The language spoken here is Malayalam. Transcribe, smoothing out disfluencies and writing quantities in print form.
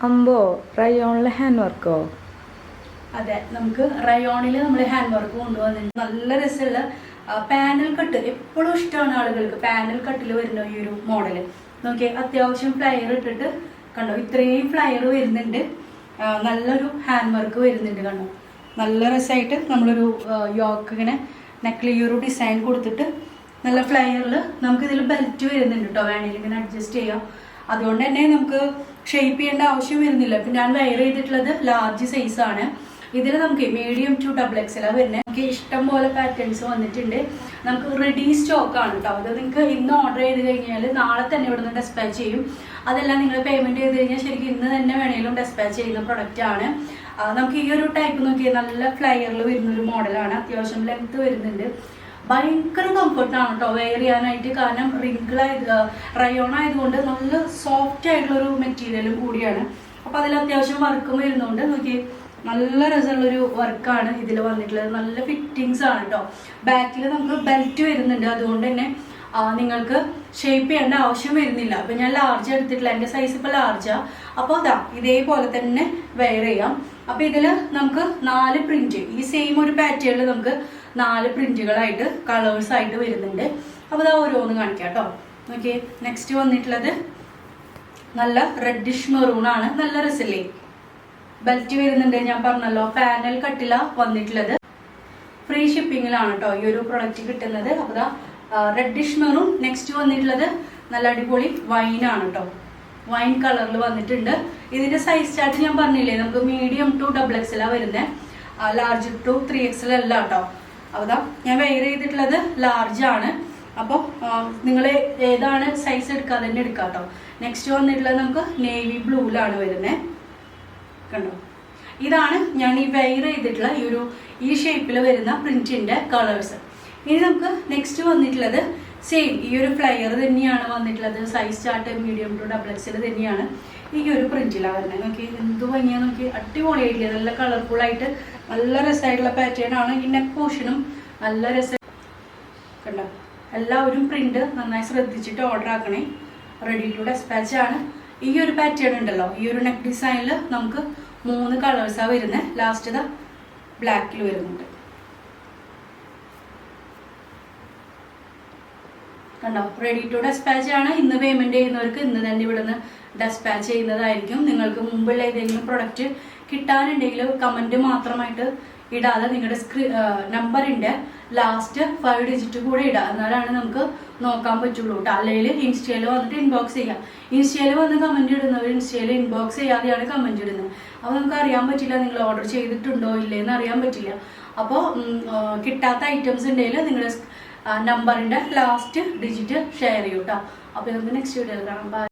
അമ്പോ റയോണിലെ ഹാൻഡ് വർക്കോ? അതെ, നമുക്ക് റയോണിൽ നമ്മൾ ഹാൻഡ് വർക്ക് കൊണ്ടുവന്നിട്ടുണ്ട്. നല്ല രസമുള്ള പാനൽ കട്ട് എപ്പോഴും ഇഷ്ടമാണ് ആളുകൾക്ക്. പാനൽ കട്ടിൽ വരുന്ന ഈ ഒരു മോഡല് നോക്കിയേ, അത്യാവശ്യം ഫ്ലയർ ഇട്ടിട്ട് കണ്ടോ, ഇത്രയും ഫ്ലയർ വരുന്നുണ്ട്. നല്ലൊരു ഹാൻഡ് വർക്ക് വരുന്നുണ്ട് കണ്ടോ, നല്ല രസമായിട്ട് നമ്മളൊരു യോക്ക് ഇങ്ങനെ നെക്കിൽ ഈ ഒരു ഡിസൈൻ കൊടുത്തിട്ട് നല്ല ഫ്ലയറിൽ നമുക്കിതിൽ ബെൽറ്റ് വരുന്നുണ്ട് കേട്ടോ. വേണമെങ്കിൽ ഇങ്ങനെ അഡ്ജസ്റ്റ് ചെയ്യാം. അതുകൊണ്ട് തന്നെ നമുക്ക് ഷേപ്പ് ചെയ്യേണ്ട ആവശ്യം വരുന്നില്ല. ഇപ്പം ഞാൻ വെയർ ചെയ്തിട്ടുള്ളത് ലാർജ് സൈസാണ്. ഇതിൽ നമുക്ക് മീഡിയം ടു ഡബിൾ എക്സൽ വരുന്നത്. നമുക്ക് ഇഷ്ടം പോലെ പാറ്റേൺസ് വന്നിട്ടുണ്ട്. നമുക്ക് റെഡി സ്റ്റോക്ക് ആണ് കേട്ടോ. അത് നിങ്ങൾക്ക് ഇന്ന് ഓർഡർ ചെയ്ത് കഴിഞ്ഞാൽ നാളെ തന്നെ ഇവിടെ നിന്ന് ഡെസ്പാച്ച് ചെയ്യും. അതെല്ലാം നിങ്ങൾ പേയ്മെന്റ് ചെയ്ത് കഴിഞ്ഞാൽ ശരിക്കും ഇന്ന് തന്നെ വേണമെങ്കിലും ഡെസ്പാച്ച് ചെയ്യുന്ന പ്രൊഡക്റ്റ് ആണ്. നമുക്ക് ഈ ഒരു ടൈപ്പ് നോക്കിയാൽ നല്ല ഫ്ലയറിൽ വരുന്ന ഒരു മോഡലാണ്. അത്യാവശ്യം ലെങ്ത് വരുന്നുണ്ട്. ഭയങ്കര കംഫർട്ടാണ് കേട്ടോ വെയർ ചെയ്യാനായിട്ട്. കാരണം റയോൺ ആയതുകൊണ്ട് നല്ല സോഫ്റ്റ് ആയിട്ടുള്ളൊരു മെറ്റീരിയലും കൂടിയാണ്. അപ്പോൾ അതിൽ അത്യാവശ്യം വർക്കും വരുന്നുണ്ട്. നോക്കി, നല്ല രസമുള്ളൊരു വർക്കാണ് ഇതിൽ വന്നിട്ടുള്ളത്. നല്ല ഫിറ്റിങ്സ് ആണ് കേട്ടോ. ബാക്കിൽ നമുക്ക് ബെൽറ്റ് വരുന്നുണ്ട്. അതുകൊണ്ട് തന്നെ നിങ്ങൾക്ക് ഷേപ്പ് ചെയ്യേണ്ട ആവശ്യം വരുന്നില്ല. അപ്പം ഞാൻ ലാർജ് എടുത്തിട്ടില്ല, എൻ്റെ സൈസ് ഇപ്പോൾ ലാർജാ. അപ്പോൾ അതാ ഇതേപോലെ തന്നെ വെയർ ചെയ്യാം. അപ്പോൾ ഇതിൽ നമുക്ക് 4 പ്രിന്റ്, ഈ സെയിം ഒരു പാറ്റേണിൽ നമുക്ക് 4 പ്രിന്റുകളായിട്ട് കളേഴ്സായിട്ട് വരുന്നുണ്ട്. അപ്പോൾ അതാ ഓരോന്ന് കാണിക്കാം കേട്ടോ. ഓക്കെ, നെക്സ്റ്റ് വന്നിട്ടുള്ളത് നല്ല റെഡിഷ് മെറൂൺ ആണ്. നല്ല രസമില്ലേ? ബെൽറ്റ് വരുന്നുണ്ട്, ഞാൻ പറഞ്ഞല്ലോ. പാനൽ കട്ടില വന്നിട്ടുള്ളത്. ഫ്രീ ഷിപ്പിങ്ങിലാണ് കേട്ടോ ഈ ഒരു പ്രൊഡക്റ്റ് കിട്ടുന്നത്. അപ്പോൾ ദാ റെഡിഷ് മെറൂൺ. നെക്സ്റ്റ് വന്നിട്ടുള്ളത് നല്ല അടിപൊളി വൈനാണ് കേട്ടോ. വൈൻ കളറിൽ വന്നിട്ടുണ്ട്. ഇതിന്റെ സൈസ് ചാർട്ട് ഞാൻ പറഞ്ഞില്ലേ, നമുക്ക് മീഡിയം ടു ഡബിൾ എക്സലാ വരുന്നത്. ലാർജ് ടു 3XL അല്ല കേട്ടോ. അപ്പോൾ ഞാൻ വെയർ ചെയ്തിട്ടുള്ളത് ലാർജ് ആണ്. അപ്പോൾ നിങ്ങൾ ഏതാണ് സൈസ് എടുക്കാതെ തന്നെ എടുക്കാം കേട്ടോ. നെക്സ്റ്റ് വന്നിട്ടുള്ളത് നമുക്ക് നേവി ബ്ലൂവിലാണ് വരുന്നത്. കണ്ടോ, ഇതാണ് ഞാൻ ഈ വെയർ ചെയ്തിട്ടുള്ള ഈ ഷേപ്പിൽ വരുന്ന പ്രിന്റിന്റെ കളേഴ്സ്. ഇനി നമുക്ക് നെക്സ്റ്റ് വന്നിട്ടുള്ളത് സെയിം ഈ ഒരു ഫ്ലയർ തന്നെയാണ് വന്നിട്ടുള്ളത്. Size chart medium to double XL തന്നെയാണ് ഈ ഒരു പ്രിന്റിലാണ് വരുന്നത്. നോക്കി, എന്ത് ഭംഗിയാ നോക്കി, അടിപൊളിയായിട്ടില്ലേ? നല്ല കളർഫുൾ ആയിട്ട് നല്ല രസമായിട്ടുള്ള പാറ്റേൺ ആണ്. ഈ നെക്ക് പോർഷനും നല്ല രസം കണ്ടോ. എല്ലാവരും പ്രിന്റ് നന്നായി ശ്രദ്ധിച്ചിട്ട് ഓർഡർ ആക്കണേ. റെഡി ടു ഡെസ്പാച്ച് ആണ്. ഈ ഒരു പാറ്റേൺ ഉണ്ടല്ലോ, ഈ ഒരു നെക്ക് ഡിസൈനിൽ നമുക്ക് 3 കളേഴ്സാണ് വരുന്നത്. ലാസ്റ്റ് ബ്ലാക്കിൽ വരുന്നുണ്ട് കണ്ടോ. റെഡി ടു ഡെസ്പാച്ച് ആണ്. ഇന്ന് പേയ്മെന്റ് ചെയ്യുന്നവർക്ക് ഇന്ന് തന്നെ ഇവിടുന്ന് ഡെസ്പാച്ച് ചെയ്യുന്നതായിരിക്കും. നിങ്ങൾക്ക് മുമ്പുള്ള ഏതെങ്കിലും പ്രൊഡക്റ്റ് കിട്ടാനുണ്ടെങ്കിൽ കമന്റ് മാത്രമായിട്ട് ഇടാതെ നിങ്ങളുടെ നമ്പറിന്റെ ലാസ്റ്റ് 5 ഡിജിറ്റ് കൂടെ ഇടാം. എന്നാലാണ് നമുക്ക് നോക്കാൻ പറ്റുള്ളൂ കേട്ടോ. അല്ലെങ്കിൽ ഇൻസ്റ്റയിൽ വന്നിട്ട് ഇൻബോക്സ് ചെയ്യാം. ഇൻസ്റ്റയിൽ വന്ന് കമന്റ് ഇടുന്നവർ ഇൻസ്റ്റയിൽ ഇൻബോക്സ് ചെയ്യാതെയാണ് കമന്റ് ഇടുന്നത്. അപ്പോൾ നമുക്ക് അറിയാൻ പറ്റില്ല നിങ്ങൾ ഓർഡർ ചെയ്തിട്ടുണ്ടോ ഇല്ലേന്ന് അറിയാൻ പറ്റില്ല. അപ്പോൾ കിട്ടാത്ത ഐറ്റംസ് ഉണ്ടെങ്കിൽ നിങ്ങളുടെ നമ്പറിന്റെ ലാസ്റ്റ് ഡിജിറ്റ് ഷെയർ ചെയ്യൂട്ടോ. അപ്പോൾ നമുക്ക് നെക്സ്റ്റ് വീഡിയോയിൽ കാണാം. ബൈ.